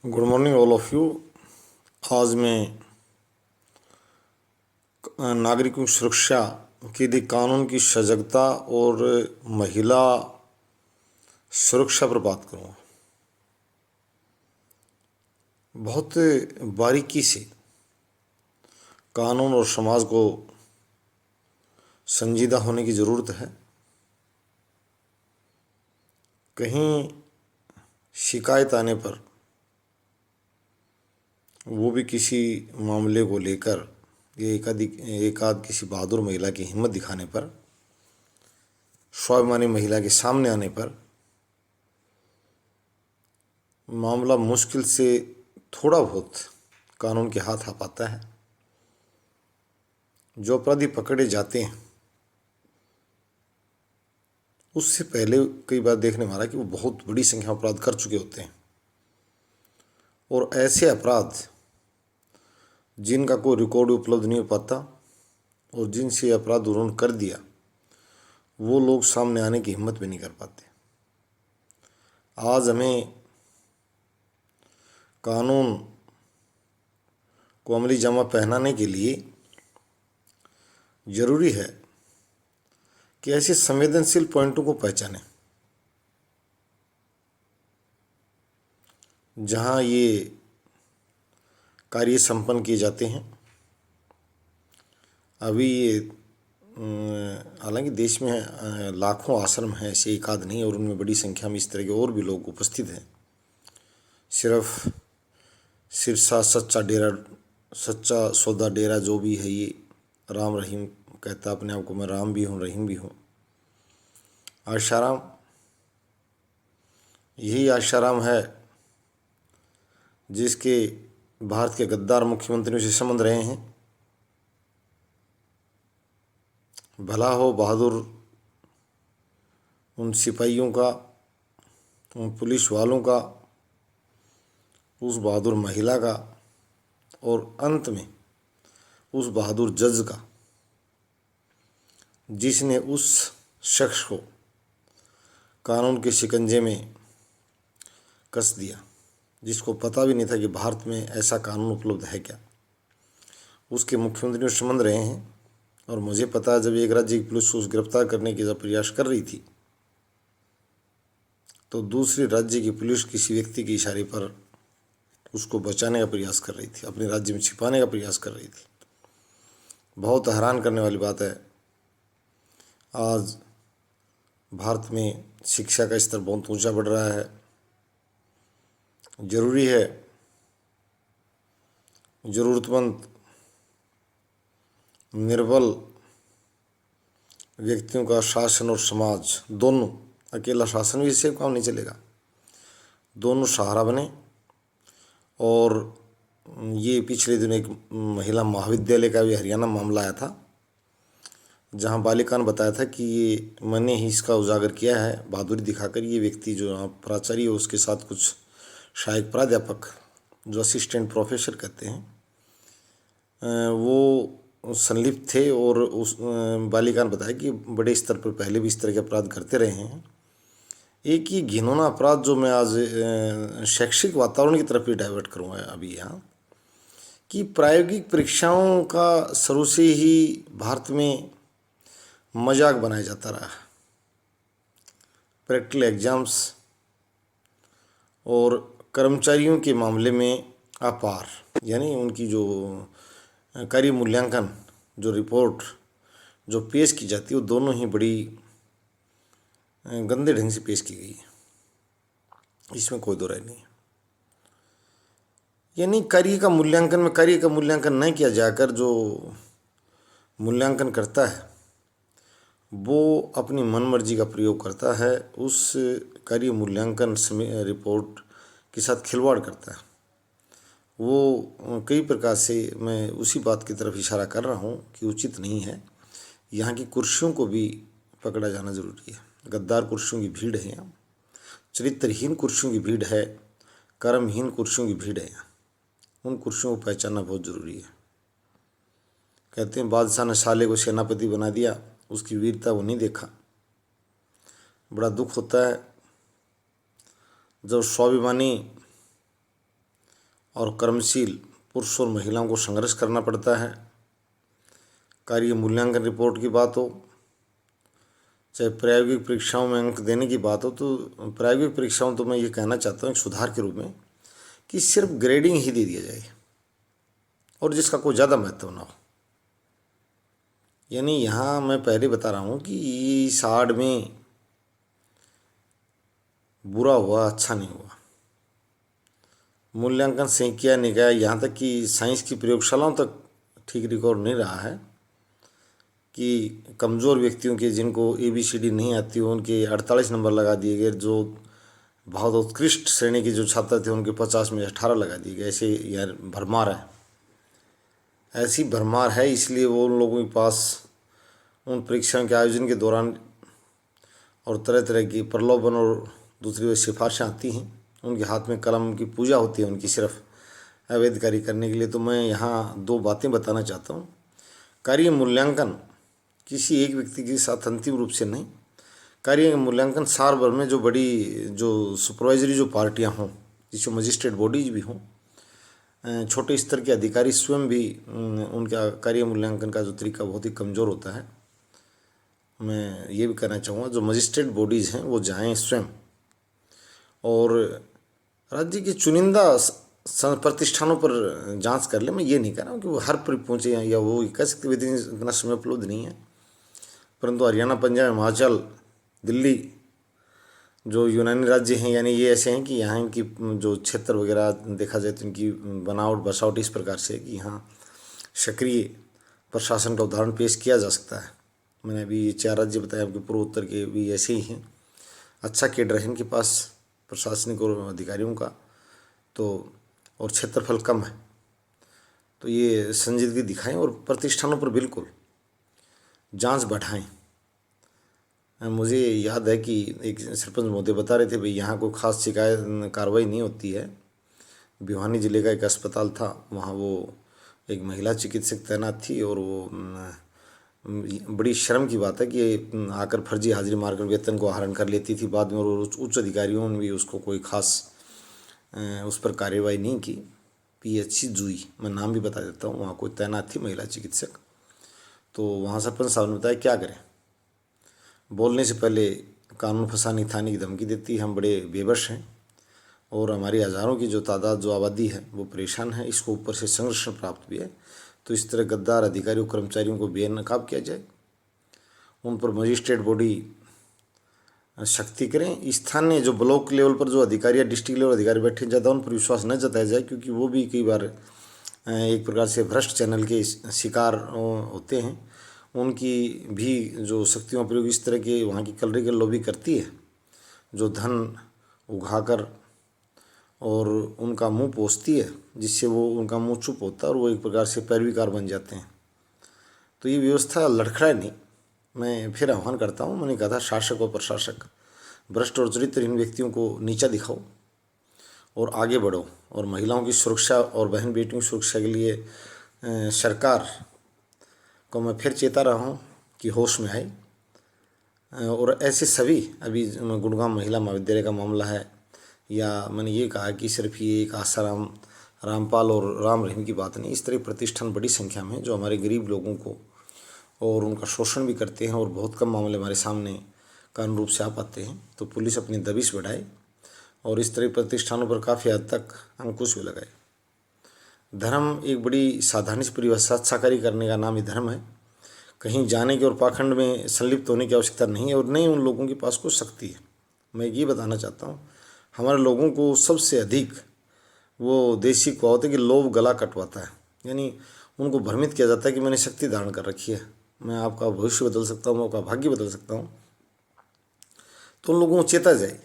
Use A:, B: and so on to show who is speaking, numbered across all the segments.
A: Good morning all of you. आज मैं नागरिकों की सुरक्षा के लिए कानून की सजगता और महिला सुरक्षा पर बात करूँगा। बहुत बारीकी से कानून और समाज को संजीदा होने की ज़रूरत है। कहीं शिकायत आने पर, वो भी किसी मामले को लेकर, ये एक आध किसी बहादुर महिला की हिम्मत दिखाने पर, स्वाभिमानी महिला के सामने आने पर, मामला मुश्किल से थोड़ा बहुत कानून के हाथ आ पाता है। जो अपराधी पकड़े जाते हैं, उससे पहले कई बार देखने में आ रहा कि वो बहुत बड़ी संख्या में अपराध कर चुके होते हैं, और ऐसे अपराध जिनका कोई रिकॉर्ड उपलब्ध नहीं हो पाता और जिनसे अपराध उन्होंने कर दिया, वो लोग सामने आने की हिम्मत भी नहीं कर पाते। आज हमें कानून को अमली जामा पहनाने के लिए ज़रूरी है कि ऐसे संवेदनशील पॉइंटों को पहचानें जहां ये कार्य संपन्न किए जाते हैं। अभी ये हालांकि देश में लाखों आश्रम हैं, ऐसे एक आध नहीं, और उनमें बड़ी संख्या में इस तरह के और भी लोग उपस्थित हैं। सिर्फ सिरसा सच्चा सौदा डेरा जो भी है, ये राम रहीम कहता अपने आप को, मैं राम भी हूँ रहीम भी हूँ। आशाराम, यही आशाराम है जिसके भारत के गद्दार मुख्यमंत्रियों से संबंध रहे हैं। भला हो बहादुर उन सिपाहियों का, उन पुलिस वालों का, उस बहादुर महिला का, और अंत में उस बहादुर जज का, जिसने उस शख्स को कानून के शिकंजे में कस दिया, जिसको पता भी नहीं था कि भारत में ऐसा कानून उपलब्ध है क्या। उसके मुख्यमंत्रियों से संबंध रहे हैं। और मुझे पता है, जब एक राज्य की पुलिस को गिरफ्तार करने की जब प्रयास कर रही थी, तो दूसरे राज्य की पुलिस किसी व्यक्ति के इशारे पर उसको बचाने का प्रयास कर रही थी, अपने राज्य में छिपाने का प्रयास कर रही थी। बहुत हैरान करने वाली बात है, आज भारत में शिक्षा का स्तर बहुत ऊंचा बढ़ रहा है। जरूरी है ज़रूरतमंद निर्बल व्यक्तियों का शासन और समाज दोनों, अकेला शासन भी इससे काम नहीं चलेगा, दोनों सहारा बने। और ये पिछले दिनों एक महिला महाविद्यालय का भी हरियाणा मामला आया था, जहां बालिका ने बताया था कि ये मैंने ही इसका उजागर किया है, बहादुरी दिखाकर। ये व्यक्ति जो यहाँ प्राचार्य है, उसके साथ कुछ सहायक प्राध्यापक जो असिस्टेंट प्रोफेसर कहते हैं, वो संलिप्त थे। और उस बालिका ने बताया कि बड़े स्तर पर पहले भी इस तरह के अपराध करते रहे हैं। एक ही घिनौना अपराध जो मैं आज शैक्षिक वातावरण की तरफ भी डाइवर्ट करूँगा अभी यहाँ, कि प्रायोगिक परीक्षाओं का शुरू से ही भारत में मजाक बनाया जाता रहा। प्रैक्टिकल एग्जाम्स और कर्मचारियों के मामले में अपार, यानी उनकी जो कार्य मूल्यांकन, जो रिपोर्ट जो पेश की जाती है, वो दोनों ही बड़ी गंदे ढंग से पेश की गई है, इसमें कोई दो राय नहीं है। यानी कार्य का मूल्यांकन नहीं किया जाकर जो मूल्यांकन करता है, वो अपनी मनमर्जी का प्रयोग करता है, उस कार्य मूल्यांकन रिपोर्ट के साथ खिलवाड़ करता है। वो कई प्रकार से, मैं उसी बात की तरफ इशारा कर रहा हूँ कि उचित नहीं है। यहाँ की कुर्सियों को भी पकड़ा जाना ज़रूरी है। गद्दार कुर्सियों की भीड़ है यहाँ, चरित्रहीन कुर्सियों की भीड़ है, कर्महीन कुर्सियों की भीड़ है यहाँ। उन कुर्सियों को पहचानना बहुत ज़रूरी है। कहते हैं बादशाह ने साले को सेनापति बना दिया, उसकी वीरता वो नहीं देखा। बड़ा दुख होता है जब स्वाभिमानी और कर्मशील पुरुष और महिलाओं को संघर्ष करना पड़ता है। कार्य मूल्यांकन रिपोर्ट की बात हो, चाहे प्रायोगिक परीक्षाओं में अंक देने की बात हो, तो प्रायोगिक परीक्षाओं तो मैं ये कहना चाहता हूँ एक सुधार के रूप में कि सिर्फ ग्रेडिंग ही दे दिया जाए और जिसका कोई ज़्यादा महत्व ना हो। यानी यहाँ मैं पहले बता रहा हूँ कि इस आड़ में बुरा हुआ, अच्छा नहीं हुआ। मूल्यांकन संख्या निकाय, यहाँ तक कि साइंस की प्रयोगशालाओं तक ठीक रिकॉर्ड नहीं रहा है कि कमज़ोर व्यक्तियों के, जिनको ABCD नहीं आती हो, उनके 48 नंबर लगा दिए गए। जो बहुत उत्कृष्ट श्रेणी के जो छात्र थे उनके 50 में 18 लगा दिए गए। ऐसे यार भरमार है, ऐसी भरमार है। इसलिए वो उन लोगों के पास उन परीक्षाओं के आयोजन के दौरान और तरह तरह की प्रलोभन और दूसरी सिफारिशें आती हैं। उनके हाथ में कलम की पूजा होती है उनकी, सिर्फ अवैध कार्य करने के लिए। तो मैं यहाँ दो बातें बताना चाहता हूँ। कार्य मूल्यांकन किसी एक व्यक्ति के साथ अंतिम रूप से नहीं, कार्य मूल्यांकन सार्वभौम में जो बड़ी जो सुपरवाइजरी जो पार्टियाँ हों, जिसमें मजिस्ट्रेट बॉडीज भी हों, छोटे स्तर के अधिकारी स्वयं भी, उनका कार्य मूल्यांकन का जो तरीका बहुत ही कमज़ोर होता है। मैं ये भी कहना चाहूँगा जो मजिस्ट्रेट बॉडीज़ हैं वो जाएं स्वयं और राज्य के चुनिंदा प्रतिष्ठानों पर जांच कर ले। मैं ये नहीं कह रहा हूँ कि वो हर पर पहुँचे या वो कह सकते विधि इतना समय उपलब्ध नहीं है, परंतु हरियाणा, पंजाब, हिमाचल, दिल्ली जो यूनानी राज्य हैं, यानी ये ऐसे हैं कि यहाँ की जो क्षेत्र वगैरह देखा जाए तो इनकी बनावट बसावट इस प्रकार से कि यहाँ सक्रिय प्रशासन का उदाहरण पेश किया जा सकता है। मैंने अभी ये 4 राज्य बताए, आपके पूर्वोत्तर के भी ऐसे ही हैं। अच्छा केडर है इनके पास प्रशासनिक और अधिकारियों का, तो और क्षेत्रफल कम है, तो ये संजीदगी दिखाएं और प्रतिष्ठानों पर बिल्कुल जांच बढ़ाएं। मुझे याद है कि एक सरपंच महोदय बता रहे थे भाई यहाँ कोई खास शिकायत कार्रवाई नहीं होती है। भिवानी जिले का एक अस्पताल था, वहाँ वो एक महिला चिकित्सक तैनात थी और वो बड़ी शर्म की बात है कि आकर फर्जी हाजिरी मारकर वेतन को आहरण कर लेती थी। बाद में और उच्च अधिकारियों ने भी उसको कोई खास उस पर कार्रवाई नहीं की। PHC जूही, मैं नाम भी बता देता हूँ, वहाँ कोई तैनात थी महिला चिकित्सक। तो वहाँ सरपंच साहब ने बताया क्या करें, बोलने से पहले कानून फंसाने थाने की धमकी देती। हम बड़े बेबस हैं और हमारी हज़ारों की जो तादाद जो आबादी है वो परेशान है, इसको ऊपर से संरक्षण प्राप्त भी है। तो इस तरह गद्दार अधिकारियों कर्मचारियों को बेनकाब किया जाए, उन पर मजिस्ट्रेट बॉडी सख्ती करें। स्थानीय जो ब्लॉक लेवल पर जो अधिकारी या डिस्ट्रिक्ट लेवल अधिकारी बैठे, ज़्यादा उन पर विश्वास न जताया जाए, क्योंकि वो भी कई बार एक प्रकार से भ्रष्ट चैनल के शिकार होते हैं। उनकी भी जो शक्तियों का प्रयोग इस तरह के वहाँ की कलरीगल लॉबी करती है, जो धन उगाकर और उनका मुंह पोंछती है, जिससे वो उनका मुंह चुप होता है और वो एक प्रकार से पैरवीकार बन जाते हैं। तो ये व्यवस्था लड़खड़ाए नहीं। मैं फिर आह्वान करता हूँ, मैंने कहा था शासक और प्रशासक भ्रष्ट और चरित्रहीन व्यक्तियों को नीचा दिखाओ और आगे बढ़ो, और महिलाओं की सुरक्षा और बहन बेटियों की सुरक्षा के लिए सरकार को मैं फिर चेता रहा हूँ कि होश में आए। और ऐसे सभी, अभी गुड़गांव महिला महाविद्यालय का मामला है, या मैंने ये कहा कि सिर्फ ये एक आसाराम, रामपाल और राम रहीम की बात नहीं, इस तरह प्रतिष्ठान बड़ी संख्या में जो हमारे गरीब लोगों को और उनका शोषण भी करते हैं, और बहुत कम मामले हमारे सामने कानून रूप से आ पाते हैं। तो पुलिस अपनी दबिश बढ़ाए और इस तरह प्रतिष्ठानों पर काफ़ी हद तक अंकुश भी लगाए। धर्म एक बड़ी सावधानी से परिभाषा, अच्छा कार्य करने का नाम ही धर्म है। कहीं जाने की और पाखंड में संलिप्त होने की आवश्यकता नहीं है, और नहीं उन लोगों के पास कुछ शक्ति है। मैं ये बताना चाहता हूँ, हमारे लोगों को सबसे अधिक वो देसी कहावत है कि लोभ गला कटवाता है। यानी उनको भ्रमित किया जाता है कि मैंने शक्ति धारण कर रखी है, मैं आपका भविष्य बदल सकता हूँ, मैं आपका भाग्य बदल सकता हूँ। तो उन लोगों को चेता जाए,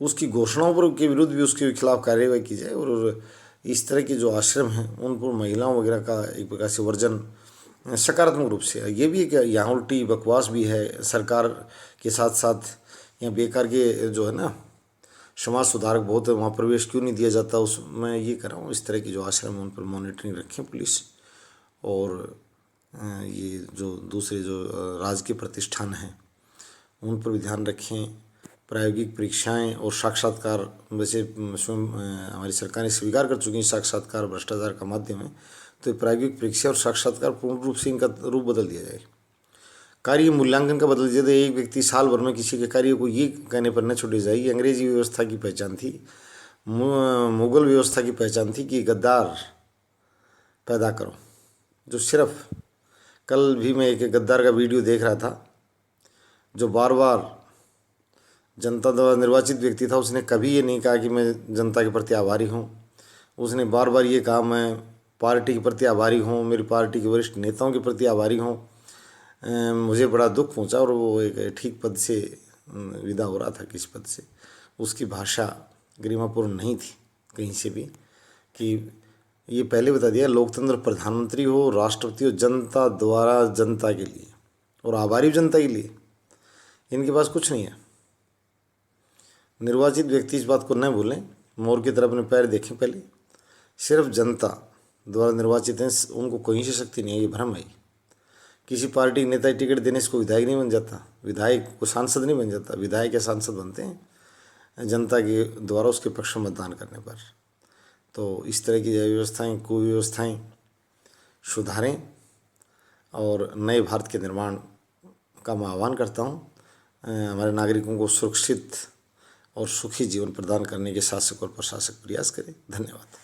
A: उसकी घोषणाओं पर के विरुद्ध भी उसके खिलाफ कार्यवाही की जाए, और इस तरह के जो आश्रम हैं उन पर महिलाओं वगैरह का एक प्रकार से वर्जन सकारात्मक रूप से। ये भी है कि यहाँ उल्टी बकवास भी है सरकार के साथ साथ, यहाँ बेकार के जो है ना समाज सुधारक बहुत है, वहाँ प्रवेश क्यों नहीं दिया जाता। उस मैं ये कर रहा हूँ, इस तरह की जो आश्रम है उन पर मॉनिटरिंग रखें पुलिस, और ये जो दूसरे जो राजकीय प्रतिष्ठान हैं उन पर भी ध्यान रखें। प्रायोगिक परीक्षाएं और साक्षात्कार, वैसे स्वयं हमारी सरकारें स्वीकार कर चुकी हैं साक्षात्कार भ्रष्टाचार का माध्यम है, तो प्रायोगिक परीक्षा और साक्षात्कार पूर्ण रूप से इनका रूप बदल दिया जाए। कार्य मूल्यांकन का बदल दिया, तो एक व्यक्ति साल भर में किसी के कार्य को ये कहने पर न छूटे जाए, ये अंग्रेजी व्यवस्था की पहचान थी, मुगल व्यवस्था की पहचान थी कि गद्दार पैदा करो। जो सिर्फ, कल भी मैं एक गद्दार का वीडियो देख रहा था, जो बार बार जनता द्वारा निर्वाचित व्यक्ति था, उसने कभी ये नहीं कहा कि मैं जनता के प्रति आभारी हूँ। उसने बार बार ये कहा मैं पार्टी के प्रति आभारी हूँ, मेरी पार्टी के वरिष्ठ नेताओं के प्रति आभारी हूँ, मुझे बड़ा दुख पहुँचा। और वो एक ठीक पद से विदा हो रहा था, किस पद से। उसकी भाषा गरिमापूर्ण नहीं थी कहीं से भी, कि ये पहले बता दिया, लोकतंत्र प्रधानमंत्री हो, राष्ट्रपति हो, जनता द्वारा जनता के लिए, और आभारी जनता के लिए। इनके पास कुछ नहीं है। निर्वाचित व्यक्ति इस बात को न भूलें, मोर की तरह अपने पैर देखें पहले। सिर्फ जनता द्वारा निर्वाचित हैं, उनको कहीं से शक्ति नहीं है, ये भ्रम है। किसी पार्टी के नेता टिकट देने से कोई विधायक नहीं बन जाता, विधायक को सांसद नहीं बन जाता। विधायक या सांसद बनते हैं जनता के द्वारा उसके पक्ष में मतदान करने पर। तो इस तरह की व्यवस्थाएं, कुव्यवस्थाएं सुधारें और नए भारत के निर्माण का मैं आह्वान करता हूँ। हमारे नागरिकों को सुरक्षित और सुखी जीवन प्रदान करने के शासक और प्रशासक प्रयास करें। धन्यवाद।